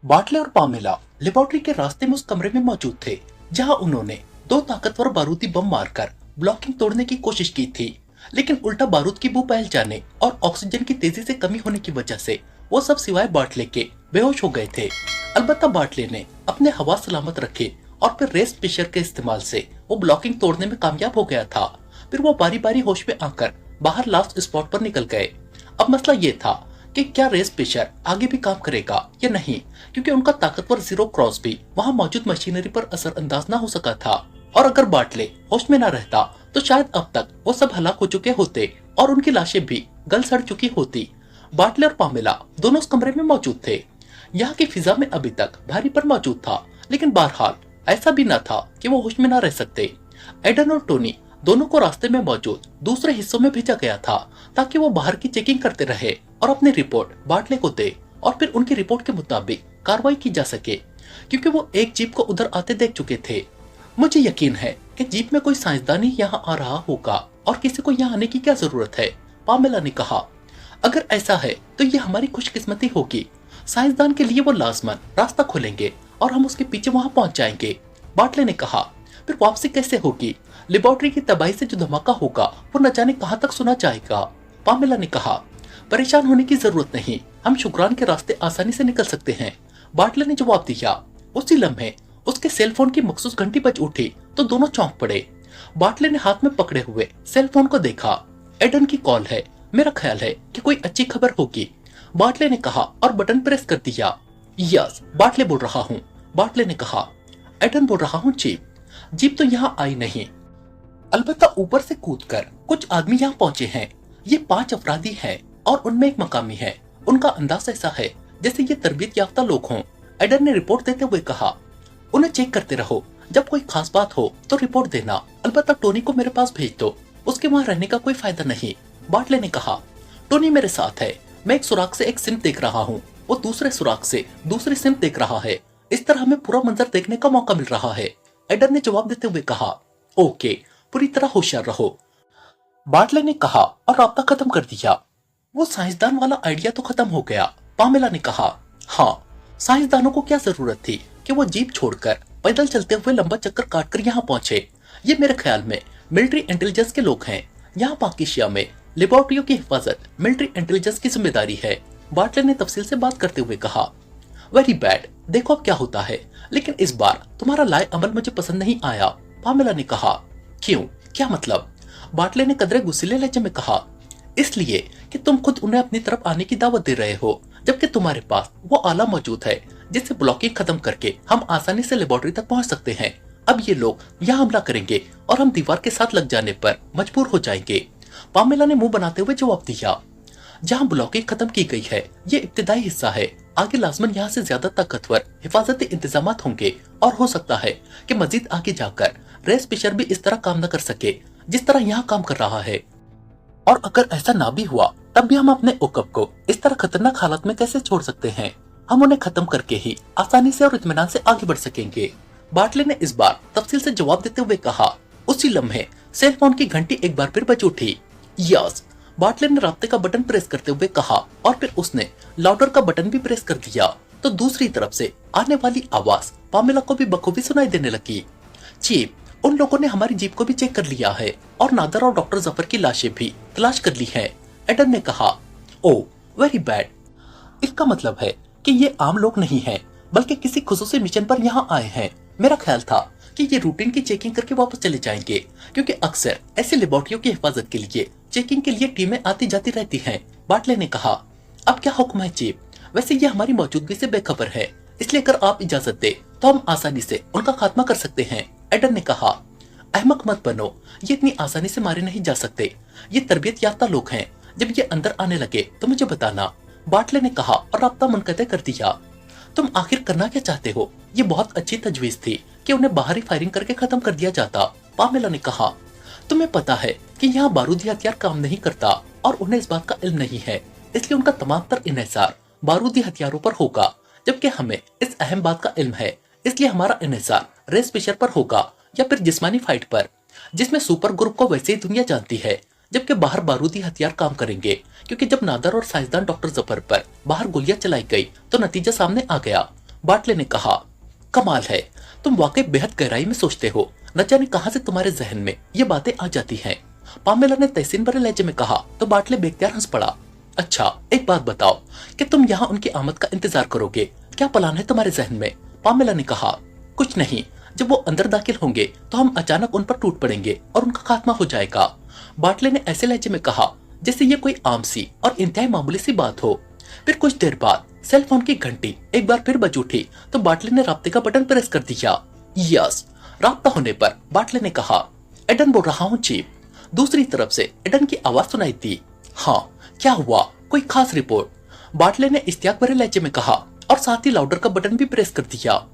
बाटले और Pamela laboratory के रास्ते में उस कमरे में मौजूद थे जहां उन्होंने दो ताकतवर बारूदी बम मारकर ब्लॉकिंग तोड़ने की कोशिश की थी, लेकिन उल्टा बारूद की बू फैल जाने और ऑक्सीजन की तेजी से कमी होने की वजह से वो सब सिवाय बाटले के बेहोश हो गए थे। अलबत्ता बाटले ने अपने हवास सलामत रखे और फिर रेस पिशर के इस्तेमाल से वो ब्लॉकिंग तोड़ने में कामयाब हो गया था। फिर वो बारी बारी होश में आकर बाहर लास्ट स्पॉट पर निकल गए। अब मसला ये था कि क्या रेस पिशर आगे भी काम करेगा या नहीं, क्योंकि उनका ताकतवर जीरो क्रॉस भी वहां मौजूद मशीनरी पर असरअंदाज न हो सका था। और अगर बाटले होश में न रहता तो शायद अब तक वो सब हलाक हो चुके होते और उनकी लाशें भी गल सड़ चुकी होती। बाटले और पामेला दोनों उस कमरे में मौजूद थे। यहाँ की फिजा में अभी तक भारीपन मौजूद था, लेकिन बहरहाल ऐसा भी न था कि वो होश में न रह सकते। एडन और टोनी दोनों को रास्ते में मौजूद दूसरे हिस्सों में भेजा गया था ताकि वो बाहर की चेकिंग करते रहे और अपनी रिपोर्ट बाटले को दे और फिर उनकी रिपोर्ट के मुताबिक कार्रवाई की जा सके, क्योंकि वो एक जीप को उधर आते देख चुके थे। मुझे यकीन है कि जीप में कोई साइंसदान यहाँ आ रहा होगा और किसी को यहाँ आने की क्या जरूरत है, पामेला ने कहा। अगर ऐसा है तो ये हमारी खुशकिस्मती होगी। साइंसदान के लिए वो लाजमन रास्ता खोलेंगे और हम उसके पीछे वहां पहुंच जाएंगे, बाटले ने कहा। फिर वापसी कैसे होगी? लेबोरेटरी की तबाही से जो धमाका होगा वो न जाने कहां तक सुना जाएगा, पामेला ने कहा। परेशान होने की जरूरत नहीं, हम शुक्रान के रास्ते आसानी से निकल सकते हैं, बाटले ने जवाब दिया। उसी लम्हे उसके सेल फोन की मखसूस घंटी बज उठी तो दोनों चौंक पड़े। बाटले ने हाथ में पकड़े हुए सेल फोन को देखा। एडन की कॉल है, मेरा ख्याल है कि कोई अच्छी खबर होगी, बाटले ने कहा और बटन प्रेस कर दिया। यस, बाटले बोल रहा हूँ, बाटले ने कहा। एडन बोल रहा हूँ जीप। जीप तो यहाँ आई नहीं, अलबत्ता ऊपर से कूदकर कुछ आदमी यहाँ पहुंचे हैं। ये 5 अफरादी हैं और उनमें एक मकामी है। उनका अंदाज ऐसा है जैसे ये तरबियत याफ्ता लोग हों, एडन ने रिपोर्ट देते हुए कहा। उन्हें चेक करते रहो, जब कोई खास बात हो तो रिपोर्ट देना। अलबत्ता टोनी को मेरे पास भेज दो, उसके वहां रहने का कोई फायदा नहीं, बाटले ने कहा। टोनी मेरे साथ है, मैं एक सुराख से एक सिम देख रहा हूँ, वो दूसरे सुराख से दूसरी सिम देख रहा है। इस तरह हमें पूरा मंजर देखने का मौका मिल रहा है, एडन ने जवाब देते हुए कहा। ओके, पूरी तरह होशियार रहो, बाटले ने कहा और राब्ता खत्म कर दिया। वो साइंसदान वाला आइडिया तो खत्म हो गया, पामेला ने कहा। हाँ, साइंसदानों को क्या जरूरत थी कि वो जीप छोड़कर पैदल चलते हुए लंबा चक्कर काटकर यहाँ पहुंचे। ये मेरे ख्याल में मिलिट्री इंटेलिजेंस के लोग हैं। यहाँ पाकिस्तान में लेबोरेटरियों की हिफाजत मिलिट्री इंटेलिजेंस की जिम्मेदारी है, बाटले ने तफसील से बात करते हुए कहा। वेरी बैड, देखो अब क्या होता है, लेकिन इस बार तुम्हारा लाए अमल मुझे पसंद नहीं आया, पामेला ने कहा। क्यों, क्या मतलब? बाटले ने कदरे गुस्सीले लहजे में कहा। इसलिए कि तुम खुद उन्हें अपनी तरफ आने की दावत दे रहे हो, जबकि तुम्हारे पास वो आला मौजूद है जिससे ब्लॉकिंग खत्म करके हम आसानी से लेबोरेटरी तक पहुंच सकते हैं। अब ये लोग यहाँ हमला करेंगे और हम दीवार के साथ लग जाने पर मजबूर हो जाएंगे, पामेला ने मुंह बनाते हुए जवाब दिया। जहाँ ब्लॉकिंग खत्म की गई है ये इब्तिदाई हिस्सा है, आगे लाजमन यहाँ से ज्यादा ताकतवर हिफाजती इंतजाम होंगे और हो सकता है कि मजीद आगे जाकर रेस पिशर भी इस तरह काम न कर सके जिस तरह यहाँ काम कर रहा है। और अगर ऐसा ना भी हुआ तब भी हम अपने उकब को इस तरह खतरनाक हालत में कैसे छोड़ सकते हैं? हम उन्हें खत्म करके ही आसानी से और इत्मीनान से आगे बढ़ सकेंगे, बाटले ने इस बार तफसील से जवाब देते हुए कहा। उसी लम्हे सेल फोन की घंटी एक बार फिर बज उठी। यस, बाटले ने राब्ते का बटन प्रेस करते हुए कहा और फिर उसने लाउडर का बटन भी प्रेस कर दिया तो दूसरी तरफ से आने वाली आवाज पामेला को भी बखूबी सुनाई देने लगी। चीफ, उन लोगों ने हमारी जीप को भी चेक कर लिया है और नादर और डॉक्टर जफर की लाशें भी तलाश कर ली हैं, एडन ने कहा। ओ वेरी बैड, इसका मतलब है कि ये आम लोग नहीं हैं बल्कि किसी खुसूसी मिशन पर यहाँ आए हैं। मेरा ख्याल था कि ये रूटीन की चेकिंग करके वापस चले जाएंगे, क्योंकि अक्सर ऐसी लेबोरेटरियों की हिफाजत के लिए चेकिंग के लिए टीमें आती जाती रहती हैं, बाटले ने कहा। अब क्या हुक्म है चीफ? वैसे ये हमारी मौजूदगी से बेखबर है, इसलिए अगर आप इजाजत दे तो हम आसानी से उनका खात्मा कर सकते हैं, एडन ने कहा। अहमक मत बनो, ये इतनी आसानी से मारे नहीं जा सकते, ये तरबियत याफ्ता लोग हैं। जब ये अंदर आने लगे तो मुझे बताना, बाटले ने कहा और राब्ता मुनक़ते कर दिया। तुम आखिर करना क्या चाहते हो? ये बहुत अच्छी तजवीज थी कि उन्हें बाहरी फायरिंग करके खत्म कर दिया जाता, पामेला ने कहा। तुम्हें पता है कि यहाँ बारूदी हथियार काम नहीं करता और उन्हें इस बात का इल्म नहीं है, इसलिए उनका तमाम तर इन्हिसार बारूदी हथियारों पर होगा, जबकि हमें इस अहम बात का इल्म है, इसलिए हमारा इन्हिसार रेस पिशर पर होगा या फिर जिस्मानी फाइट पर, जिसमें सुपर ग्रुप को वैसे ही दुनिया जानती है, जबकि बाहर बारूदी हथियार काम करेंगे, क्योंकि जब नादर और साइंसदान डॉक्टर जफर पर बाहर गोलियां चलाई गई तो नतीजा सामने आ गया। बाटले ने कहा, कमाल है, तुम वाकई बेहद गहराई में सोचते हो। न जाने कहां से तुम्हारे जहन में ये बातें आ जाती हैं। पामेला ने तहसीन भरे लहजे में कहा तो बाटले बेख्तियार हंस पड़ा। अच्छा, एक बात बताओ कि तुम यहाँ उनकी आमद का इंतजार करोगे? क्या प्लान है तुम्हारे जहन में? पामेला ने कहा, कुछ नहीं, जब वो अंदर दाखिल होंगे तो हम अचानक उन पर टूट पड़ेंगे और उनका खात्मा हो जाएगा। बाटले ने ऐसे लहजे में कहा जैसे ये कोई आम सी और इंतहाई मामूली सी बात हो। फिर कुछ देर बाद सेल फोन की घंटी एक बार फिर बज उठी तो बाटले ने राब्ते का बटन प्रेस कर दिया। यस, राब्ता होने पर बाटले ने कहा, एडन बोल रहा हूँ चीफ। दूसरी तरफ से एडन की आवाज सुनाई दी। हाँ, क्या हुआ? कोई खास रिपोर्ट? बाटले ने इश्तियाक भरे लहजे में कहा और साथ ही लाउडर का बटन भी प्रेस कर दिया।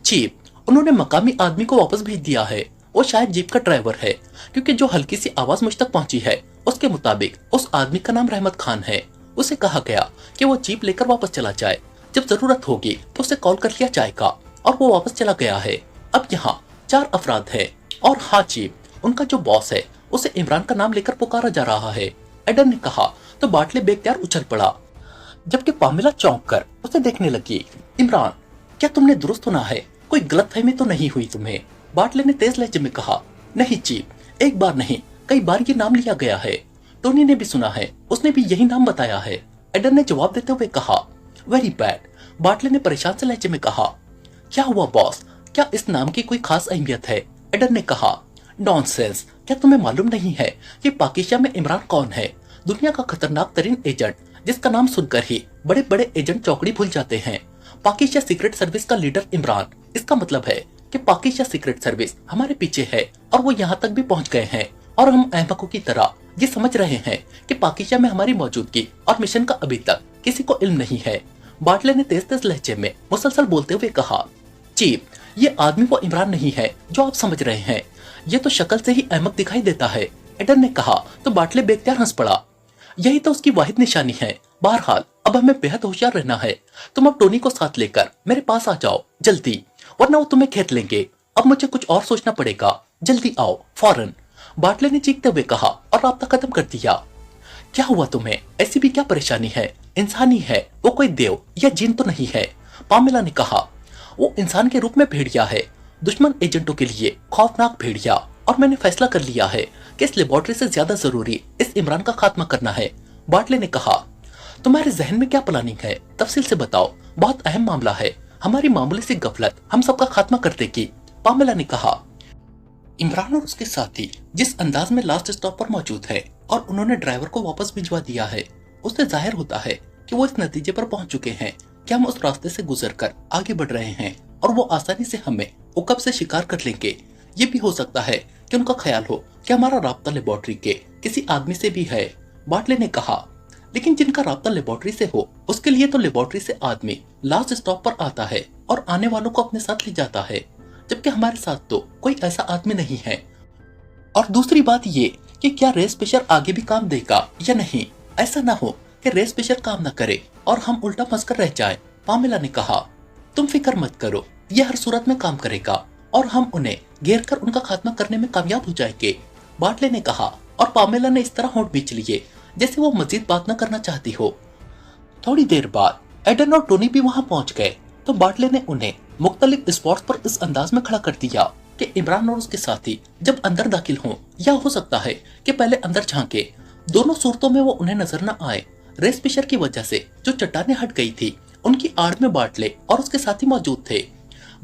चीफ, उन्होंने मकामी आदमी को वापस भेज दिया है। वो शायद जीप का ड्राइवर है, क्योंकि जो हल्की सी आवाज मुझ तक पहुंची है उसके मुताबिक उस आदमी का नाम रहमत खान है। उसे कहा गया कि वो जीप लेकर वापस चला जाए, जब जरूरत होगी तो उसे कॉल कर लिया जाएगा, और वो वापस चला गया है। अब यहाँ 4 अफराद हैं, और हाँ चीफ, उनका जो बॉस है उसे इमरान का नाम लेकर पुकारा जा रहा है। एडन ने कहा तो बाटले बेख्तियार उछल पड़ा, जबकि पामेला चौंक कर उसे देखने लगी। इमरान, क्या तुमने दुरुस्त सुना है? कोई गलतफहमी तो नहीं हुई तुम्हें? बाटले ने तेज लहजे में कहा, नहीं चीफ, एक बार नहीं कई बार ये नाम लिया गया है। टोनी ने भी सुना है, उसने भी यही नाम बताया है। एडन ने जवाब देते हुए कहा, वेरी बैड। बाटले ने परेशान से लहजे में कहा, क्या हुआ बॉस, क्या इस नाम की कोई खास अहमियत है? एडन ने कहा, नॉनसेंस, क्या तुम्हें मालूम नहीं है कि पाकिस्तान में इमरान कौन है? दुनिया का खतरनाक तरीन एजेंट, जिसका नाम सुनकर ही बड़े बड़े एजेंट चौकड़ी भूल जाते हैं। पाकिस्तान सीक्रेट सर्विस का लीडर इमरान। इसका मतलब है कि पाकिस्तान सीक्रेट सर्विस हमारे पीछे है और वो यहाँ तक भी पहुँच गए हैं, और हम अहमकों की तरह ये समझ रहे हैं कि पाकिस्तान में हमारी मौजूदगी और मिशन का अभी तक किसी को इल्म नहीं है। बाटले ने तेज तेज लहजे में मुसलसल बोलते हुए कहा, चीफ, ये आदमी वो इमरान नहीं है जो आप समझ रहे हैं। ये तो शक्ल से ही अहमक दिखाई देता है। एडन ने कहा तो बाटले बेख्तियार हंस पड़ा। यही तो उसकी वाहिद निशानी है। बहरहाल अब हमें बेहद होशियार रहना है। तुम अब टोनी को साथ लेकर मेरे पास आ जाओ जल्दी, वरना वो तुम्हें घेर लेंगे। अब मुझे कुछ और सोचना पड़ेगा। जल्दी आओ, फौरन। बाटले ने चीखते हुए कहा और राब्ता खत्म कर दिया। क्या हुआ तुम्हें? ऐसी भी क्या परेशानी है? इंसानी है वो, कोई देव या जिन तो नहीं है। पामेला ने कहा, वो इंसान के रूप में भेड़िया है, दुश्मन एजेंटों के लिए खौफनाक भेड़िया, और मैंने फैसला कर लिया है कि इस लेबोरेटरी से ज्यादा जरूरी इस इमरान का खात्मा करना है। बाटले ने कहा, तुम्हारे जहन में क्या प्लानिंग है? तफसील से बताओ, बहुत अहम मामला है। हमारी मामूली सी गफलत हम सबका खात्मा कर देगी। पामेला ने कहा, इमरान और उसके साथी जिस अंदाज में लास्ट स्टॉप पर मौजूद है और उन्होंने ड्राइवर को वापस भिजवा दिया है, उससे जाहिर होता है कि वो इस नतीजे पर पहुंच चुके हैं कि हम उस रास्ते से गुजरकर आगे बढ़ रहे हैं और वो आसानी से हमें उकब से शिकार कर लेंगे। ये भी हो सकता है कि उनका ख्याल हो कि हमारा राब्ता लेबोरेटरी के किसी आदमी से भी है। बाटले ने कहा, लेकिन जिनका राब्ता लेबोरेटरी से हो उसके लिए तो लेबोरेटरी से आदमी लास्ट स्टॉप पर आता है और आने वालों को अपने साथ ले जाता है, जबकि हमारे साथ तो कोई ऐसा आदमी नहीं है। और दूसरी बात ये कि क्या रेस पेशर आगे भी काम देगा या नहीं? ऐसा ना हो कि रेस पेशर काम ना करे और हम उल्टा फंस कर रह जाए। पामेला ने कहा, तुम फिक्र मत करो, यह हर सूरत में काम करेगा और हम उन्हें घेर कर उनका खात्मा करने में कामयाब हो जाएंगे। बाटले ने कहा, और पामेला ने इस तरह होंठ बीच लिए जैसे वो मजीद बात न करना चाहती हो। थोड़ी देर बाद एडन और टोनी भी वहां पहुंच गए तो बाटले ने उन्हें मुख्तलिफ स्पॉट्स पर इस अंदाज में खड़ा कर दिया कि इमरान और उसके साथी जब अंदर दाखिल हों, या हो सकता है कि पहले अंदर झांके। दोनों सूरतों में वो उन्हें नजर न आए। रेस पेशर की वजह से जो चट्टानें हट गई थी, उनकी आड़ में बाटले और उसके साथी मौजूद थे।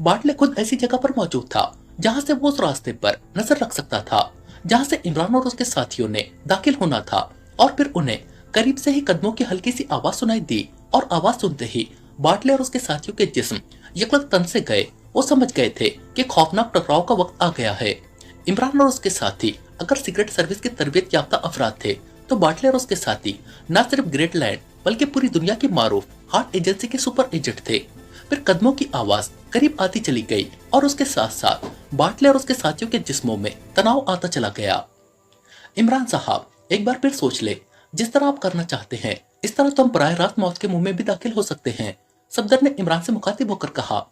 बाटले खुद ऐसी जगह पर मौजूद था जहां से वो उस रास्ते पर नजर रख सकता था जहां से इमरान और उसके साथियों ने दाखिल होना था। और फिर उन्हें करीब से ही कदमों की हल्की सी आवाज सुनाई दी, और आवाज सुनते ही बाटले और उसके साथियों के जिस्म यकलक तन से गए। वो समझ गए थे कि खौफनाक टकराव का वक्त आ गया है। इमरान और उसके साथी अगर सीक्रेट सर्विस के तरबियत याफ्ता अफराद थे तो बाटले और उसके साथी न सिर्फ ग्रेट लैंड बल्कि पूरी दुनिया की मारूफ हार्ट एजेंसी के सुपर एजेंट थे। फिर कदमों की आवाज करीब आती चली गई और उसके साथ साथ बाटले और उसके साथियों के जिस्मों में तनाव आता चला गया। इमरान साहब, एक बार फिर सोच ले, जिस तरह आप करना चाहते हैं इस तरह तो हम बराह रास्त मौत के मुंह में भी दाखिल हो सकते हैं। सफदर ने इमरान से मुखातिब होकर कहा,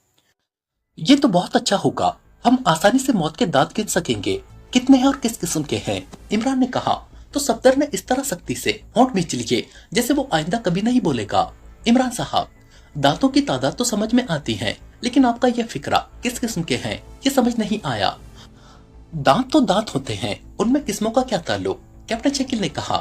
ये तो बहुत अच्छा होगा, हम आसानी से मौत के दांत गिन सकेंगे, कितने हैं और किस किस्म के हैं। इमरान ने कहा तो सफदर ने इस तरह सख्ती से होंठ बीच लिए जैसे वो आइंदा कभी नहीं बोलेगा। इमरान साहब, दांतों की तादाद तो समझ में आती है, लेकिन आपका यह फिक्रा किस किस्म के हैं ये समझ नहीं आया। दांत तो दांत होते हैं, उनमें किस्मों का क्या ताल्लुक? कैप्टन शकील ने कहा।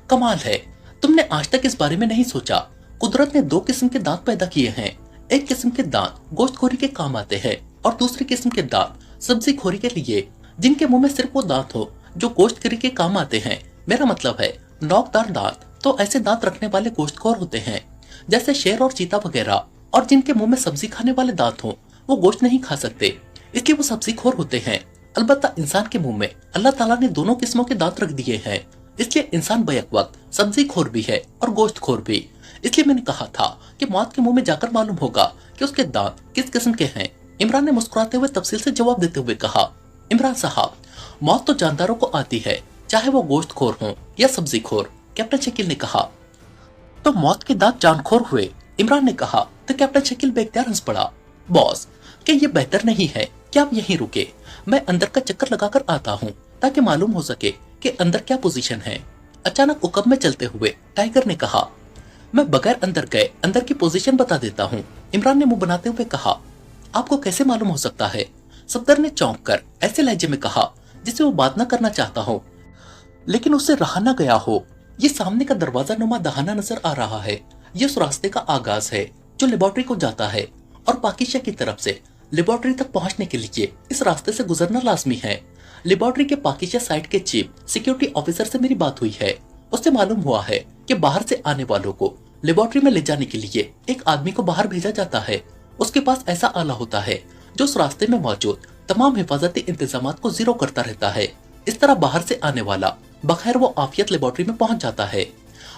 कमाल है, तुमने आज तक इस बारे में नहीं सोचा। कुदरत ने दो किस्म के दांत पैदा किए हैं। एक किस्म के दांत गोश्तखोरी के काम आते हैं और दूसरी किस्म के दांत सब्जी खोरी के लिए, जिनके मुंह में सिर्फ वो दांत हो जो गोश्तखोरी के काम आते हैं। मेरा मतलब है नोकदार दांत तो ऐसे दांत रखने वाले गोश्तखोर होते हैं, जैसे शेर और चीता वगैरह, और जिनके मुंह में सब्जी खाने वाले दांत हो वो गोश्त नहीं खा सकते, इसलिए वो सब्जी खोर होते हैं। अलबत्ता इंसान के मुंह में अल्लाह ताला ने दोनों किस्मों के दांत रख दिए हैं, इसलिए इंसान बैक वक्त सब्जी खोर भी है और गोश्त खोर भी। इसलिए मैंने कहा था कि मौत के मुंह में जाकर मालूम होगा कि उसके दांत किस किस्म के हैं। इमरान ने मुस्कुराते हुए तफसील से जवाब देते हुए कहा, इमरान साहब, मौत तो जानदारों को आती है, चाहे वो गोश्त खोर हो या सब्जी खोर। कैप्टन शकील ने कहा। तो मौत के दांत जानखोर हुए? इमरान ने कहा। तो कैप्टन शकील बेख्तियार हंस पड़ा। बॉस, क्या ये बेहतर नहीं है कि आप यहीं रुके? मैं अंदर का चक्कर लगाकर आता हूँ ताकि मालूम हो सके कि अंदर क्या पोजीशन है। अचानक उकब में चलते हुए टाइगर ने कहा। मैं बगैर अंदर गए अंदर की पोजीशन बता देता हूँ, इमरान ने मुंह बनाते हुए कहा। आपको कैसे मालूम हो सकता है? सफदर ने चौंक कर ऐसे लहजे में कहा जिसे वो बात न करना चाहता हो, लेकिन उससे रहा न गया हो। ये सामने का दरवाजा नुमा दहाना नजर आ रहा है। ये उस रास्ते का आगाज है जो लेबोरेटरी को जाता है, और पाकिशा की तरफ से लेबोरेटरी तक पहुंचने के लिए इस रास्ते से गुजरना लाजमी है। लेबोरेटरी के पाकिशा साइट के चीफ सिक्योरिटी ऑफिसर से मेरी बात हुई है। उससे मालूम हुआ है कि बाहर से आने वालों को लेबोरेटरी में ले जाने के लिए एक आदमी को बाहर भेजा जाता है। उसके पास ऐसा आला होता है जो उस रास्ते में मौजूद तमाम हिफाजती इंतजाम को जीरो करता रहता है। इस तरह बाहर से आने वाला बखैर वो आफियत लेबोरेटरी में पहुंच जाता है।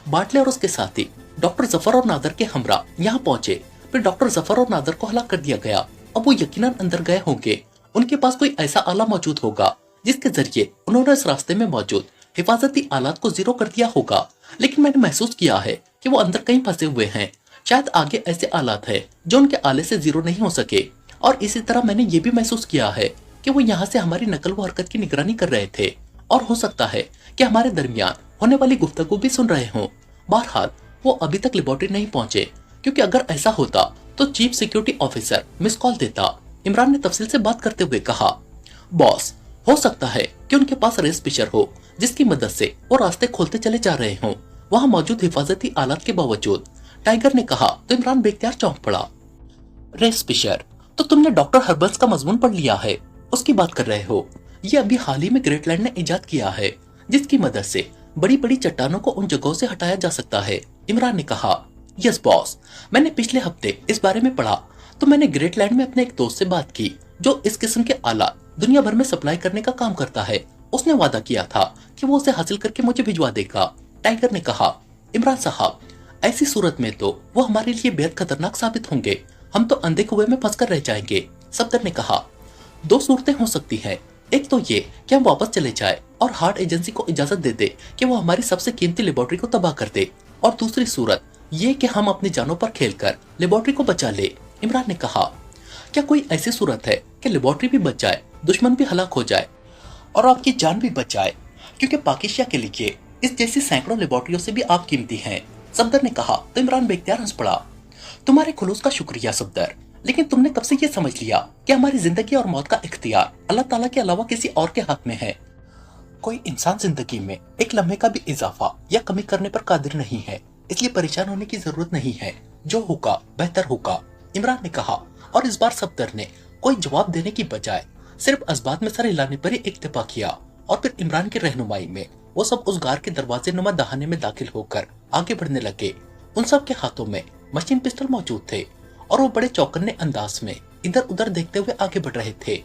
बाटले और उसके साथी डॉक्टर जफर और नादर के हमरा यहाँ पहुंचे। फिर डॉक्टर जफर और नादर को हलाक कर दिया गया। अब वो यकीनन अंदर गए होंगे। उनके पास कोई ऐसा आला मौजूद होगा जिसके जरिए उन्होंने इस रास्ते में मौजूद हिफाजती आलात को जीरो कर दिया होगा। लेकिन मैंने महसूस किया है कि वो अंदर कहीं फंसे हुए हैं। शायद आगे ऐसे आलात है जो उनके आले से जीरो नहीं हो सके। और इसी तरह मैंने ये भी महसूस किया है कि वो यहाँ से हमारी नकल व हरकत की निगरानी कर रहे थे, और हो सकता है कि हमारे दरमियान होने वाली गुफ्तगू भी सुन रहे हों। बहरहाल वो अभी तक लेबोरेटरी नहीं पहुंचे, क्योंकि अगर ऐसा होता तो chief security officer miss call देता। इमरान ने तफसील से बात करते हुए कहा। बॉस, हो सकता है कि उनके पास रेस पिचर हो जिसकी मदद से वो रास्ते खोलते चले जा रहे हों, वहाँ मौजूद हिफाजती आलात के बावजूद, टाइगर ने कहा। तो इमरान बेख्तियार चौंक पड़ा। रेस पिचर? तो तुमने डॉक्टर हर्बल्स का मजमून पढ़ लिया है, उसकी बात कर रहे हो? ये अभी हाल ही में ग्रेटलैंड ने इजाद किया है, जिसकी मदद से बड़ी बड़ी चट्टानों को उन जगहों से हटाया जा सकता है, इमरान ने कहा। यस बॉस, मैंने पिछले हफ्ते इस बारे में पढ़ा। तो मैंने ग्रेटलैंड में अपने एक दोस्त से बात की जो इस किस्म के आला दुनिया भर में सप्लाई करने का काम करता है। उसने वादा किया था कि वो उसे हासिल करके मुझे भिजवा देगा, टाइगर ने कहा। इमरान साहब, ऐसी सूरत में तो वो हमारे लिए बेहद खतरनाक साबित होंगे। हम तो अंधे कुएं में फंसकर रह जाएंगे, सफदर ने कहा। दो सूरतें हो सकती हैं। एक तो ये कि हम वापस चले जाए और हार्ट एजेंसी को इजाजत दे दे कि वो हमारी सबसे कीमती लेबोरेटरी को तबाह कर दे, और दूसरी सूरत ये कि हम अपनी जानों पर खेलकर लेबोरेटरी को बचा ले, इमरान ने कहा। क्या कोई ऐसी सूरत है कि लेबोरेटरी भी बच जाए, दुश्मन भी हलाक हो जाए और आपकी जान भी बच जाए? क्योंकि पाकिस्तान के लिए इस जैसी सैकड़ों लेबोरेटरियों से भी आप कीमती हैं, सफदर ने कहा। तो इमरान बेख्तियार हंस पड़ा। तुम्हारे खुलूस का शुक्रिया सफदर, लेकिन तुमने कब से ये समझ लिया कि हमारी जिंदगी और मौत का इख्तियार अल्लाह ताला के अलावा किसी और के हाथ में है? कोई इंसान जिंदगी में एक लम्हे का भी इजाफा या कमी करने पर कादिर नहीं है, इसलिए परेशान होने की जरूरत नहीं है। जो होगा बेहतर होगा, इमरान ने कहा। और इस बार सफदर ने कोई जवाब देने की बजाय सिर्फ असबात में सर हिलाने पर ही इक्तफा किया, और फिर इमरान की रहनुमाई में वो सब उस गार के दरवाजे नुमा दहाने में दाखिल होकर आगे बढ़ने लगे। उन सब के हाथों में मशीन पिस्टल मौजूद थे, और वो बड़े चौकन्ने अंदाज में इधर उधर देखते हुए आगे बढ़ रहे थे।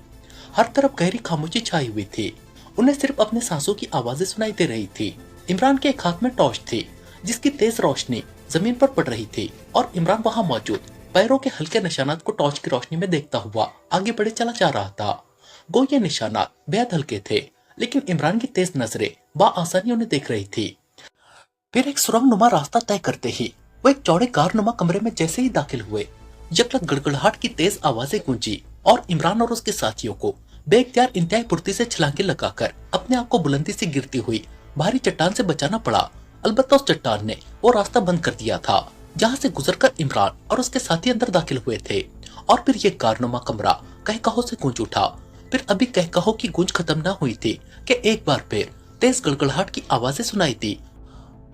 हर तरफ गहरी खामोशी छाई हुई थी। उन्हें सिर्फ अपने सांसों की आवाजें सुनाई दे रही थी। इमरान के एक हाथ में टॉर्च थी जिसकी तेज रोशनी जमीन पर पड़ रही थी, और इमरान वहां मौजूद पैरों के हल्के निशानात को टॉर्च की रोशनी में देखता हुआ आगे बढ़े चला जा रहा था। गो ये निशानात बेहद हल्के थे, लेकिन इमरान की तेज नजरें बाआसानी उन्हें देख रही थी। फिर एक सुरंग नुमा रास्ता तय करते ही वो एक चौड़े कार नुमा कमरे में जैसे ही दाखिल हुए, यकलक गड़गड़ाहट की तेज आवाजें गूंजी, और इमरान और उसके साथियों को बेख्तियार इंतहाई फुर्ती से छलांगे लगाकर अपने आप को बुलंदी से गिरती हुई भारी चट्टान से बचाना पड़ा। अलबत्ता उस चट्टान ने वो रास्ता बंद कर दिया था जहाँ से गुजरकर इमरान और उसके साथी अंदर दाखिल हुए थे। और फिर ये कारनुमा कमरा कहकहो से गूंज उठा। फिर अभी कहकहो की गूंज खत्म न हुई थी कि एक बार फिर तेज गड़गड़ाहट की आवाजें सुनाई दी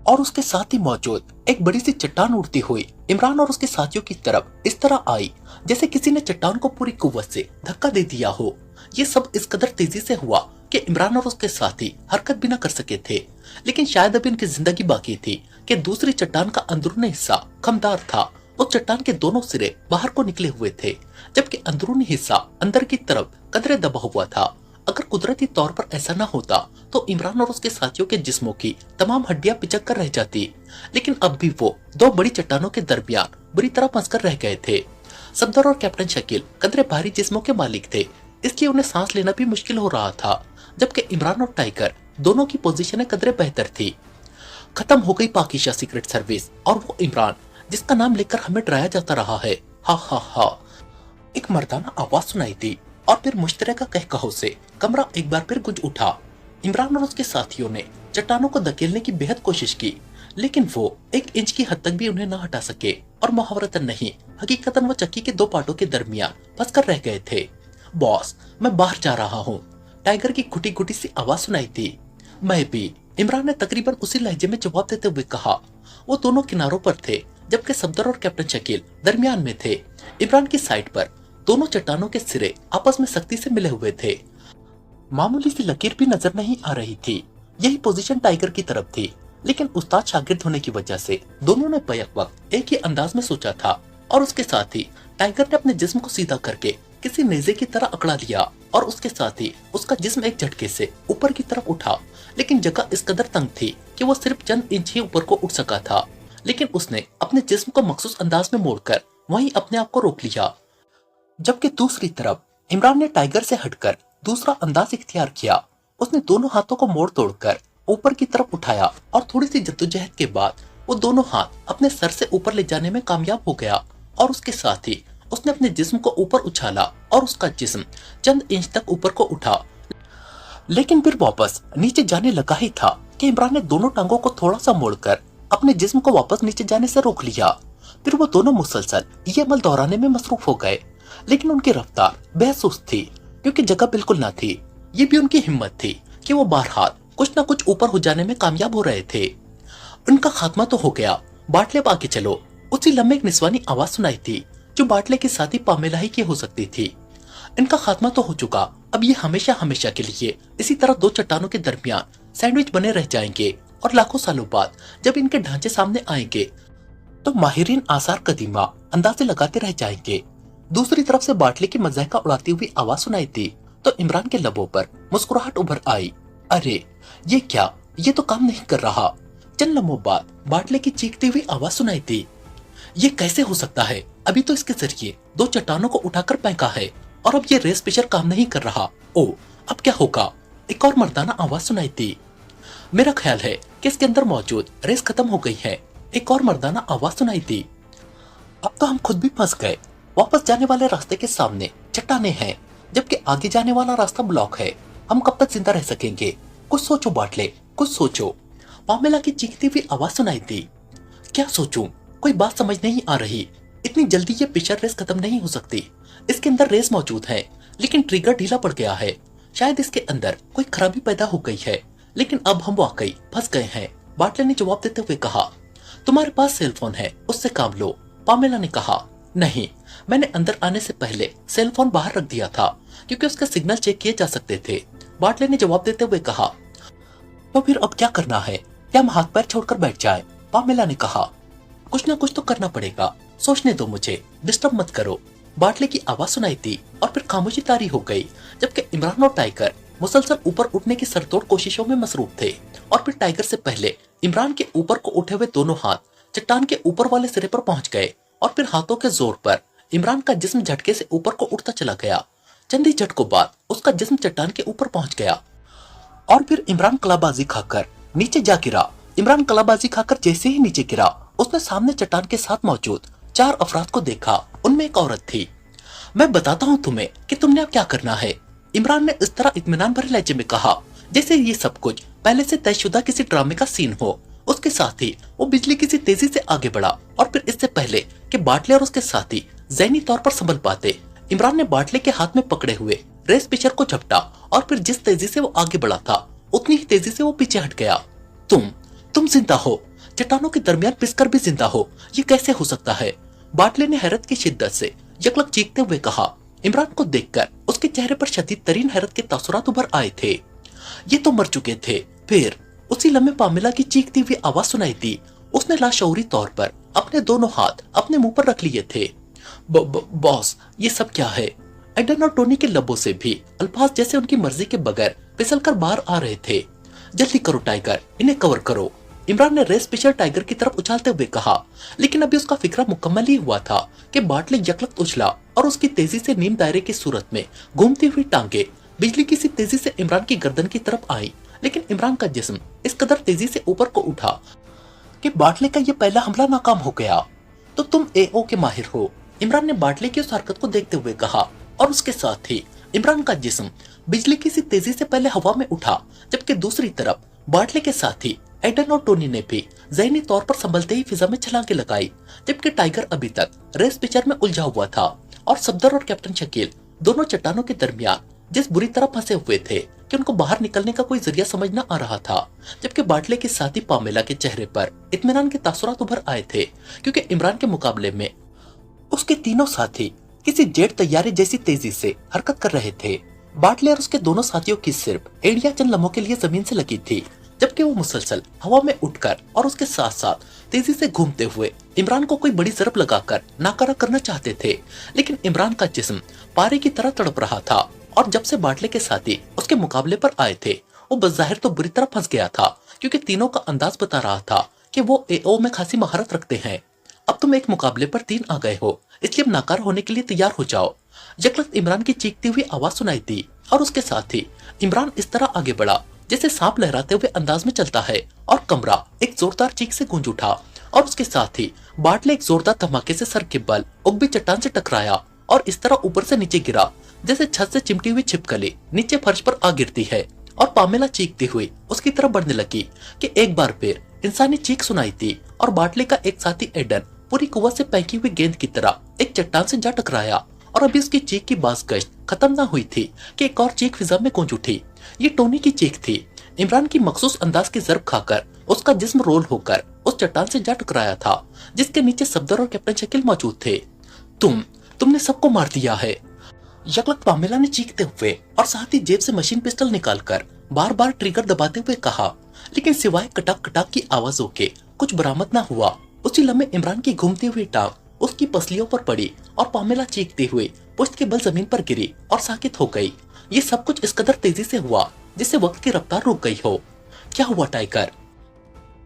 और उसके साथ ही मौजूद एक बड़ी सी चट्टान उड़ती हुई इमरान और उसके साथियों की तरफ इस तरह आई जैसे किसी ने चट्टान को पूरी कुव्वत से धक्का दे दिया हो। ये सब इस कदर तेजी से हुआ कि इमरान और उसके साथी हरकत भी न कर सके थे। लेकिन शायद अभी उनकी जिंदगी बाकी थी कि दूसरी चट्टान का अंदरूनी हिस्सा खमदार था। उस चट्टान के दोनों सिरे बाहर को निकले हुए थे, जबकि अंदरूनी हिस्सा अंदर की तरफ कदरे दबा हुआ था। अगर कुदरती तौर पर ऐसा न होता तो इमरान और उसके साथियों के जिस्मों की तमाम हड्डियां पिचक कर रह जाती। लेकिन अब भी वो दो बड़ी चट्टानों के दरमियान बुरी तरह फंस कर रह गए थे। सफदर और कैप्टन शकील कदरे भारी जिस्मों के मालिक थे, इसलिए उन्हें सांस लेना भी मुश्किल हो रहा था। जबकि इमरान और टाइगर दोनों की पोजीशनें कदरे बेहतर थी। खत्म हो गई पाकिशा सीक्रेट सर्विस और वो इमरान जिसका नाम लेकर हमें डराया जाता रहा है। हा हा हा। एक मर्दाना आवाज सुनाई दी और फिर मुश्तरका कहकहो से कमरा एक बार फिर गूंज उठा। इमरान और उसके साथियों ने चट्टानों को धकेलने की बेहद कोशिश की, लेकिन वो 1 इंच की हद तक भी उन्हें न हटा सके और मुहावरतन नहीं, हकीकतन वो चक्की के 2 पार्टों के दरमियान फंस कर रह गए थे। बॉस, मैं बाहर जा रहा हूँ, टाइगर की घुटी घुटी सी आवाज सुनाई थी। मैं भी, इमरान ने तकरीबन उसी लहजे में जवाब देते हुए कहा। वो दोनों किनारों पर थे, जबकि सफदर और कैप्टन शकील दरमियान में थे। इमरान की साइड पर दोनों चट्टानों के सिरे आपस में सख्ती से मिले हुए थे। मामूली सी लकीर भी नजर नहीं आ रही थी। यही पोजीशन टाइगर की तरफ थी, लेकिन उस्ताद शागिर्द होने की वजह से दोनों ने बैक वक्त एक ही अंदाज में सोचा था। और उसके साथ ही टाइगर ने अपने जिस्म को सीधा करके किसी नेज़े की तरह अकड़ा लिया और उसके साथ ही उसका जिस्म एक झटके से ऊपर की तरफ उठा। लेकिन जगह इस कदर तंग थी कि वो सिर्फ चंद इंच ही ऊपर को उठ सका था। लेकिन उसने अपने जिस्म को मखसूस अंदाज में मोड़कर वहीं अपने आप को रोक लिया। जबकि दूसरी तरफ इमरान ने टाइगर से हटकर दूसरा अंदाज इख्तियार किया। उसने दोनों हाथों को मोड़ तोड़कर ऊपर की तरफ उठाया और थोड़ी सी जद्दोजहद के बाद वो दोनों हाथ अपने सर से ऊपर ले जाने में कामयाब हो गया। और उसके साथ ही उसने अपने जिस्म को ऊपर उछाला और उसका जिस्म चंद इंच तक ऊपर को उठा, लेकिन फिर वापस नीचे जाने लगा ही था कि इमरान ने दोनों टांगों को थोड़ा सा मोड़कर अपने जिस्म को वापस नीचे जाने से रोक लिया। फिर वो दोनों मुसलसल ये अमल दोहराने में मसरूफ हो गए, लेकिन उनकी रफ्तार बेहद सुस्त थी क्योंकि जगह बिल्कुल ना थी। ये भी उनकी हिम्मत थी कि वो बहरहाल कुछ न कुछ ऊपर हो जाने में कामयाब हो रहे थे। उनका खात्मा तो हो गया, बाटले अब आगे चलो। उसी लम्हे एक निस्वानी आवाज सुनाई थी जो बाटले की साथी पामेला ही की हो सकती थी। इनका खात्मा तो हो चुका, अब ये हमेशा हमेशा के लिए इसी तरह 2 चट्टानों के दरमियान सैंडविच बने रह जाएंगे। और लाखों सालों बाद जब इनके ढांचे सामने आएंगे तो माहिरीन आसार कदीमा अंदाजे लगाते रह जाएंगे। दूसरी तरफ से बाटले की मजाका उड़ाती हुई आवाज सुनाई थी तो इमरान के लबों पर मुस्कुराहट उभर आई। अरे ये क्या, ये तो काम नहीं कर रहा। चंद लम्हों बाद बाटले की चीखती हुई आवाज सुनाई थी। ये कैसे हो सकता है? अभी तो इसके जरिए 2 चट्टानों को उठाकर फेंका है और अब ये रेस पिचर काम नहीं कर रहा। ओ, अब क्या होगा? एक और मर्दाना आवाज सुनाई थी। मेरा ख्याल है कि इसके अंदर मौजूद रेस खत्म हो गई है। एक और मर्दाना आवाज सुनाई थी। अब तो हम खुद भी फंस गए। वापस जाने वाले रास्ते के सामने चट्टाने हैं, जबकि आगे जाने वाला रास्ता ब्लॉक है। हम कब तक जिंदा रह सकेंगे? कुछ सोचो बाटले, कुछ सोचो। पामेला की चीखती हुई आवाज सुनाई थी। क्या सोचूं? कोई बात समझ नहीं आ रही। इतनी जल्दी ये पिचर रेस खत्म नहीं हो सकती। इसके अंदर रेस मौजूद है, लेकिन ट्रिगर ढीला पड़ गया है। शायद इसके अंदर कोई खराबी पैदा हो गई है, लेकिन अब हम वाकई फंस गए हैं। बाटले ने जवाब देते हुए कहा। तुम्हारे पास सेल फोन है, उससे काम लो। पामेला ने कहा। नहीं, मैंने अंदर आने से पहले सेल फोन बाहर रख दिया था क्योंकि उसके सिग्नल चेक किए जा सकते थे। बाटले ने जवाब देते हुए कहा। तो फिर अब क्या करना है? क्या हम हाथ पैर छोड़कर बैठ जाएं? पामेला ने कहा। कुछ ना कुछ तो करना पड़ेगा, सोचने दो मुझे, डिस्टर्ब मत करो। बाटले की आवाज सुनाई थी और फिर खामोशी तारी हो गई, जबकि इमरान और टाइगर मुसलसल ऊपर उठने की सरतोड़ कोशिशों में मसरूफ थे। और फिर टाइगर से पहले इमरान के ऊपर को उठे हुए दोनों हाथ चट्टान के ऊपर वाले सिरे पर पहुंच गए और फिर हाथों के जोर पर इमरान का जिस्म झटके से ऊपर को उठता चला गया। चंद ही झटकों बाद उसका जिस्म चट्टान के ऊपर पहुंच गया और फिर इमरान कलाबाजी खाकर नीचे जा गिरा। इमरान कलाबाजी खाकर जैसे ही नीचे गिरा, उसने सामने चट्टान के साथ मौजूद 4 अफराद को देखा। उनमें एक औरत थी। मैं बताता हूँ तुम्हें कि तुमने अब क्या करना है, इमरान ने इस तरह इत्मीनान भरे लहजे में कहा जैसे ये सब कुछ पहले से तयशुदा किसी ड्रामे का सीन हो। उसके उसके साथ ही वो बिजली की सी तेजी से आगे बढ़ा और फिर इससे पहले कि बाटले और उसके साथी ज़हनी तौर पर संभल पाते, इमरान ने बाटले के हाथ में पकड़े हुए रेस पिचर को झपटा और फिर जिस तेजी से वो आगे बढ़ा था उतनी ही तेजी से वो पीछे हट गया। तुम जिंदा हो, चट्टानों के दरमियान पिसकर भी जिंदा हो, ये कैसे हो सकता है? बाटले ने हैरत की शिद्दत से यकलक चीखते हुए कहा। इमरान को देखकर उसके चेहरे पर शदीद तरीन हैरत के तासुरात उभर आए थे। ये तो मर चुके थे। फिर उसी लम्हे पामेला की चीखती हुई आवाज सुनाई दी। उसने लाशऊरी तौर पर अपने दोनों हाथ अपने मुंह पर रख लिए थे। बॉस, ये सब क्या है? एडन और टोनी के लबों से भी अल्फाज जैसे उनकी मर्जी के बगैर फिसलकर बाहर आ रहे थे। जल्दी करो टाइगर, इन्हें कवर करो, इमरान ने रेस पिचर टाइगर की तरफ उछालते हुए कहा। लेकिन अभी उसका फिक्रा मुकम्मल ही हुआ था कि बाटले यकलक उछला और उसकी तेजी से नीम दायरे की सूरत में घूमती हुई टांगे बिजली की सी तेजी से इमरान की गर्दन की तरफ आई। लेकिन इमरान का जिस्म इस कदर तेजी से ऊपर को उठा कि बाटले का यह पहला हमला नाकाम हो गया। तो तुम एओ के माहिर हो, इमरान ने बाटले की उस हरकत को देखते हुए कहा और उसके साथ ही इमरान का जिस्म बिजली की सी तेजी से पहले हवा में उठा, जबकि दूसरी तरफ बाटले के साथी एडन और टोनी ने भी ज़हनी तौर पर संभलते ही फिजा में छलांगे लगाई, जबकि टाइगर अभी तक रेस पिचर में उलझा हुआ था और सफदर और कैप्टन शकील दोनों चट्टानों के दरमियान जिस बुरी तरह फंसे हुए थे कि उनको बाहर निकलने का कोई जरिया समझ न आ रहा था। जबकि बाटले के साथी पामेला के चेहरे पर इत्मीनान के तासुरात उभर आए थे, क्योंकि इमरान के मुकाबले में उसके तीनों साथी किसी जेट तैयारी जैसी तेजी से हरकत कर रहे थे। बाटले और उसके दोनों साथियों की सिर्फ एड़ियां चंद लम्हों के लिए जमीन से लगी थी, जबकि वो मुसलसल हवा में उठकर और उसके साथ साथ तेजी से घूमते हुए इमरान को कोई बड़ी जरब लगाकर नाकारा करना चाहते थे। लेकिन इमरान का जिस्म पारे की तरह तड़प रहा था और जब से बाटले के साथी उसके मुकाबले पर आए थे वो बज़ाहिर तो बुरी तरह फंस गया था, क्योंकि तीनों का अंदाज बता रहा था कि वो एओ में खासी महारत रखते हैं। अब तुम एक मुकाबले पर 3 आ गए हो, इसलिए अब नाकार होने के लिए तैयार हो जाओ, यकलक इमरान की चीखती हुई आवाज सुनाई दी। और उसके साथ ही इमरान इस तरह आगे बढ़ा जैसे सांप लहराते हुए अंदाज में चलता है और कमरा एक जोरदार चीख से गूंज उठा और उसके साथ ही बाटले एक जोरदार धमाके से सर के बल उगबी चट्टान से टकराया और इस तरह ऊपर से नीचे गिरा जैसे छत से चिमटी हुई छिपकली नीचे फर्श पर आ गिरती है। और पामेला चीखती हुई उसकी तरफ बढ़ने लगी कि एक बार फिर इंसानी चीख सुनाई दी और बाटले का एक साथी एडन पूरी कुव्वत से फेंकी हुई गेंद की तरह एक चट्टान से जा टकराया। और अभी उसकी चीख की बाज़गश्त खत्म ना हुई थी कि एक और चीख फिजा में गूंज उठी। ये टोनी की चीख थी। इमरान की मखसूस अंदाज की जरब खाकर उसका जिस्म रोल होकर उस चट्टान से जा टकराया था, जिसके नीचे सफदर और कैप्टन शकील मौजूद थे। तुमने सबको मार दिया है, यकलक पामेला ने चीखते हुए और साथ ही जेब से मशीन पिस्टल निकालकर बार बार ट्रिगर दबाते हुए कहा। लेकिन सिवाय कटाक कटाक की आवाजों के कुछ बरामद न हुआ। उसी लम्हे इमरान की घूमती हुई टांग उसकी पसलियों पर पड़ी और पामेला चीखती हुई पुश्त के बल जमीन पर गिरी और साकित हो गई। ये सब कुछ इस कदर तेजी से हुआ जिससे वक्त की रफ्तार रुक गई हो। क्या हुआ टाइगर?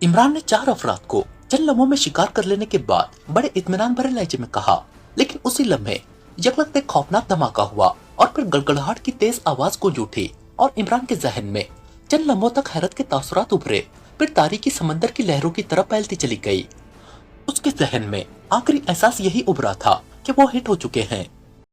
इमरान ने 4 अफराद को चंद लम्हों में शिकार कर लेने के बाद बड़े इत्मीनान भरे लहजे में कहा। लेकिन उसी लम्हे यकलक एक खौफनाक धमाका हुआ और फिर गड़गड़ाहट की तेज आवाज गूंज उठी और इमरान के जहन में चंद लम्हों तक हैरत के तासुरात उभरे, फिर तारीकी समंदर की लहरों की तरफ फैलती चली गई। उसके जहन में आखिरी एहसास यही उभरा था कि वो हिट हो चुके हैं।